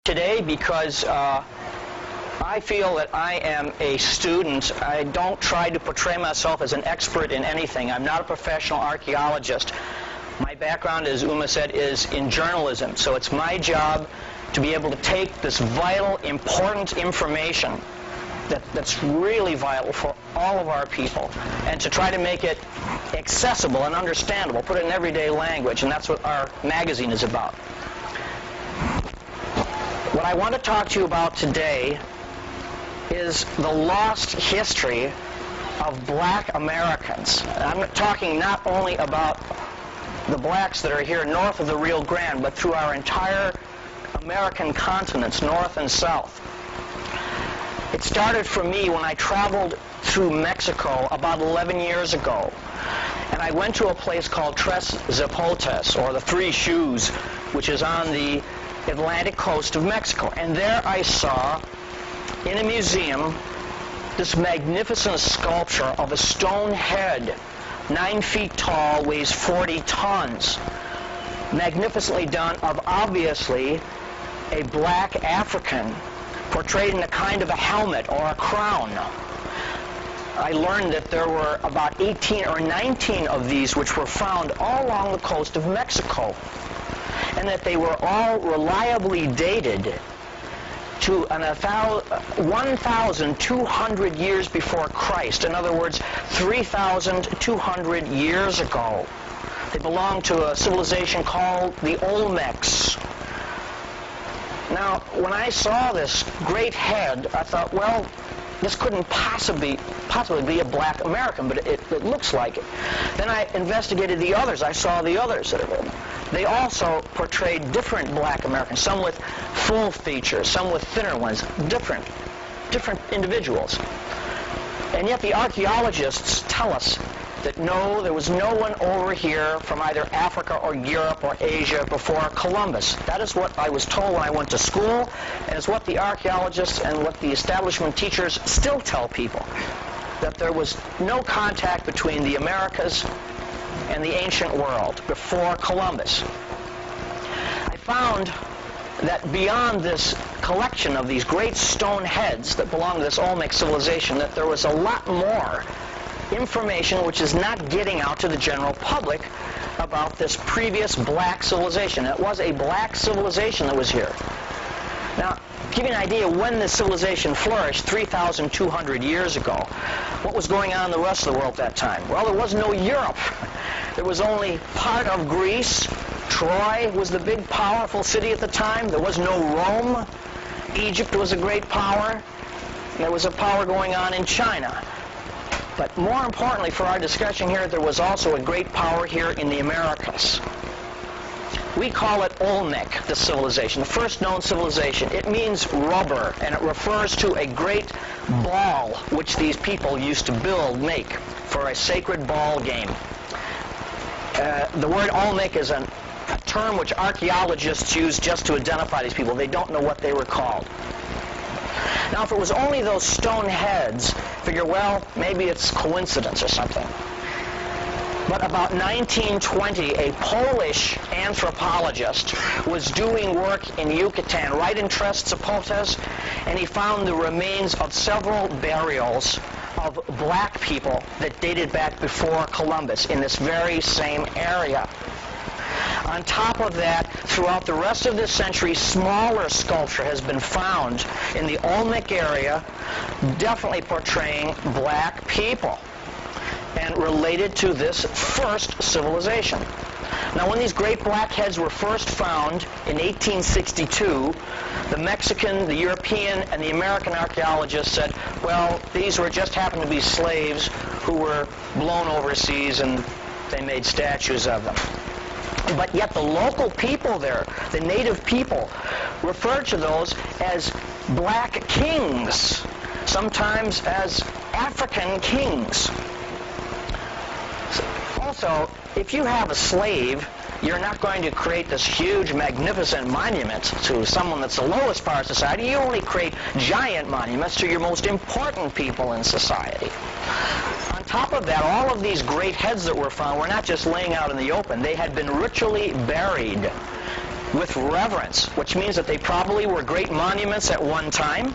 today because I feel that I am a student. I don't try to portray myself as an expert in anything. I'm not a professional archaeologist. My background, as Uma said, is in journalism. So it's my job to be able to take this vital, important information that's really vital for all of our people and to try to make it accessible and understandable, put it in everyday language, and that's what our magazine is about. What I want to talk to you about today is the lost history of black Americans. I'm talking not only about the blacks that are here north of the Rio Grande, but through our entire American continents, north and south. It started for me when I traveled through Mexico about 11 years ago. And I went to a place called Tres Zapotes, or the Three Shoes, which is on the Atlantic coast of Mexico. And there I saw, in a museum, this magnificent sculpture of a stone head, 9 feet tall, weighs 40 tons. Magnificently done, of obviously a black African, portrayed in a kind of a helmet or a crown. I learned that there were about 18 or 19 of these which were found all along the coast of Mexico, and that they were all reliably dated to 1,200 years before Christ. In other words, 3,200 years ago. They belonged to a civilization called the Olmecs. Now, when I saw this great head, I thought, well, this couldn't possibly be a black American, but it looks like it. Then I investigated the others. I saw the others that are. They also portrayed different black Americans, some with full features, some with thinner ones, different individuals. And yet the archaeologists tell us that no, there was no one over here from either Africa or Europe or Asia before Columbus. That is what I was told when I went to school, and it's what the archaeologists and what the establishment teachers still tell people, that there was no contact between the Americas and the ancient world before Columbus. I found that beyond this collection of these great stone heads that belong to this Olmec civilization, that there was a lot more information which is not getting out to the general public about this previous black civilization. It was a black civilization that was here. Now, to give you an idea when this civilization flourished 3,200 years ago, what was going on in the rest of the world at that time? Well, there was no Europe. There was only part of Greece. Troy was the big, powerful city at the time. There was no Rome. Egypt was a great power. And there was a power going on in China. But more importantly for our discussion here, there was also a great power here in the Americas. We call it Olmec, the civilization, the first known civilization. It means rubber, and it refers to a great ball which these people used to make for a sacred ball game. The word Olmec is a term which archaeologists use just to identify these people. They don't know what they were called. Now, if it was only those stone heads, figure, well, maybe it's coincidence or something. But about 1920, a Polish anthropologist was doing work in Yucatan, right in Tres Zapotes, and he found the remains of several burials of black people that dated back before Columbus in this very same area. On top of that, throughout the rest of this century, smaller sculpture has been found in the Olmec area, definitely portraying black people and related to this first civilization. Now, when these great black heads were first found in 1862, the Mexican, the European, and the American archaeologists said, well, these were just happened to be slaves who were blown overseas, and they made statues of them. But yet the local people there, the native people, referred to those as black kings, sometimes as African kings. Also, if you have a slave, you're not going to create this huge, magnificent monument to someone that's the lowest part of society. You only create giant monuments to your most important people in society. On top of that, all of these great heads that were found were not just laying out in the open. They had been ritually buried with reverence, which means that they probably were great monuments at one time,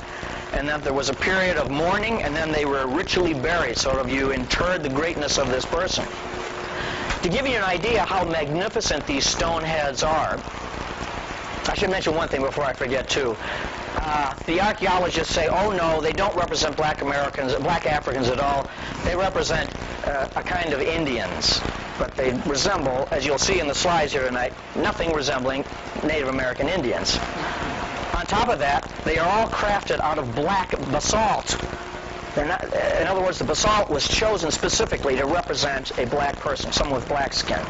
and that there was a period of mourning, and then they were ritually buried, sort of you interred the greatness of this person. To give you an idea how magnificent these stone heads are, I should mention one thing before I forget too. The archaeologists say, oh no, they don't represent black Africans at all. They represent a kind of Indians. But they resemble, as you'll see in the slides here tonight, nothing resembling Native American Indians. On top of that, they are all crafted out of black basalt. They're not, in other words, the basalt was chosen specifically to represent a black person, someone with black skin.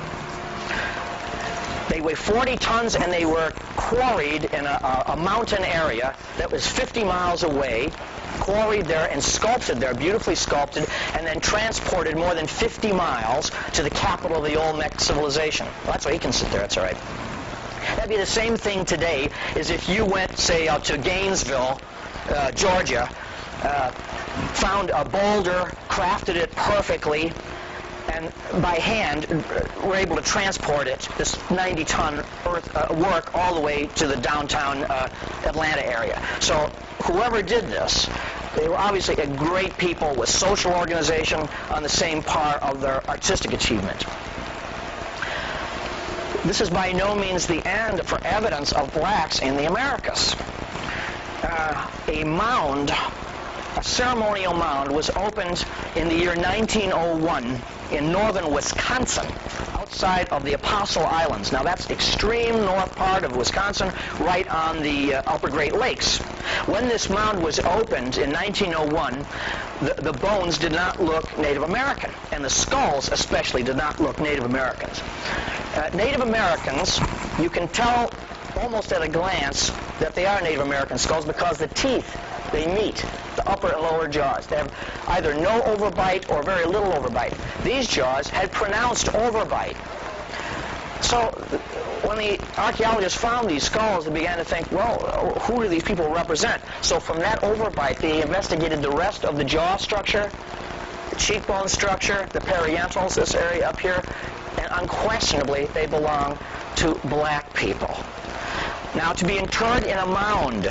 They weigh 40 tons, and they were quarried in a mountain area that was 50 miles away, quarried there and sculpted there, beautifully sculpted, and then transported more than 50 miles to the capital of the Olmec civilization. Well, that's why he can sit there, that's all right. That'd be the same thing today as if you went, say, out to Gainesville, Georgia, found a boulder, crafted it perfectly, and by hand were able to transport it, this 90-ton work, all the way to the downtown Atlanta area. So whoever did this, they were obviously a great people with social organization on the same par of their artistic achievement. This is by no means the end for evidence of blacks in the Americas. A mound, a ceremonial mound, was opened in the year 1901 in northern Wisconsin, outside of the Apostle Islands. Now that's extreme north part of Wisconsin, right on the upper Great Lakes. When this mound was opened in 1901, the bones did not look Native American, and the skulls especially did not look Native Americans. Native Americans, you can tell almost at a glance that they are Native American skulls because the teeth, they meet, the upper and lower jaws. They have either no overbite or very little overbite. These jaws had pronounced overbite. So when the archaeologists found these skulls, they began to think, well, who do these people represent? So from that overbite, they investigated the rest of the jaw structure, the cheekbone structure, the periantals, this area up here, and unquestionably they belong to black people. Now, to be interred in a mound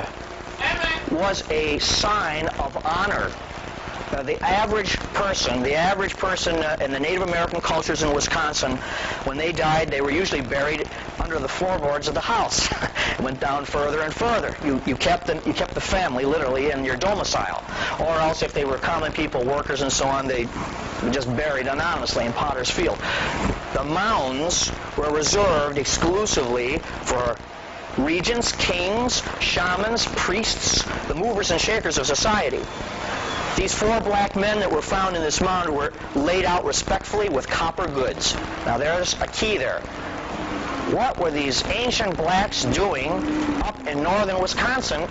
was a sign of honor. The average person in the Native American cultures in Wisconsin, when they died, they were usually buried under the floorboards of the house. It went down further and further. You kept the family literally in your domicile, or else if they were common people, workers and so on, they just buried anonymously in Potter's Field. The mounds were reserved exclusively for regents, kings, shamans, priests, the movers and shakers of society. These 4 black men that were found in this mound were laid out respectfully with copper goods. Now there's a key there. What were these ancient blacks doing up in northern Wisconsin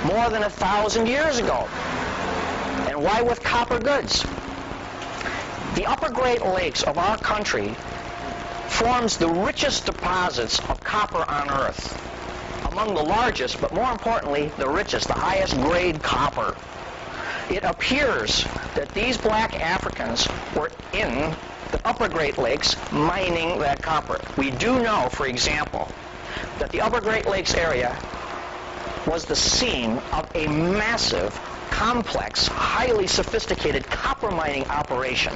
more than 1,000 years ago? And why with copper goods? The upper Great Lakes of our country forms the richest deposits of copper on Earth. Among the largest, but more importantly, the richest, the highest grade copper. It appears that these black Africans were in the upper Great Lakes mining that copper. We do know, for example, that the upper Great Lakes area was the scene of a massive, complex, highly sophisticated copper mining operation.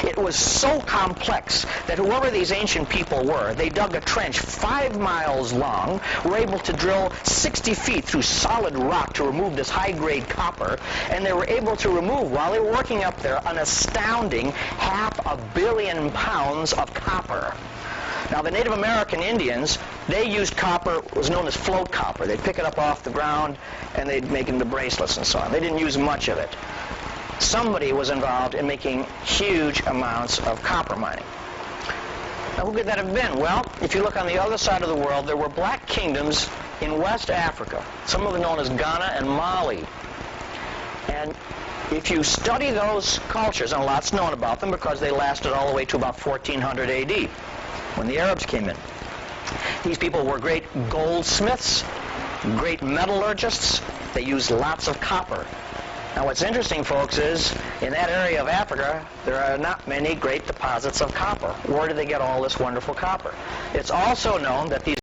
It was so complex that whoever these ancient people were, they dug a trench 5 miles long, were able to drill 60 feet through solid rock to remove this high-grade copper, and they were able to remove, while they were working up there, an astounding 500 million pounds of copper. Now, the Native American Indians, they used copper, it was known as float copper. They'd pick it up off the ground, and they'd make it into bracelets and so on. They didn't use much of it. Somebody was involved in making huge amounts of copper mining. Now, who could that have been? Well, if you look on the other side of the world, there were black kingdoms in West Africa, some of them known as Ghana and Mali. And if you study those cultures, and a lot's known about them because they lasted all the way to about 1400 A.D., when the Arabs came in. These people were great goldsmiths, great metallurgists. They used lots of copper. Now what's interesting, folks, is in that area of Africa, there are not many great deposits of copper. Where did they get all this wonderful copper? It's also known that these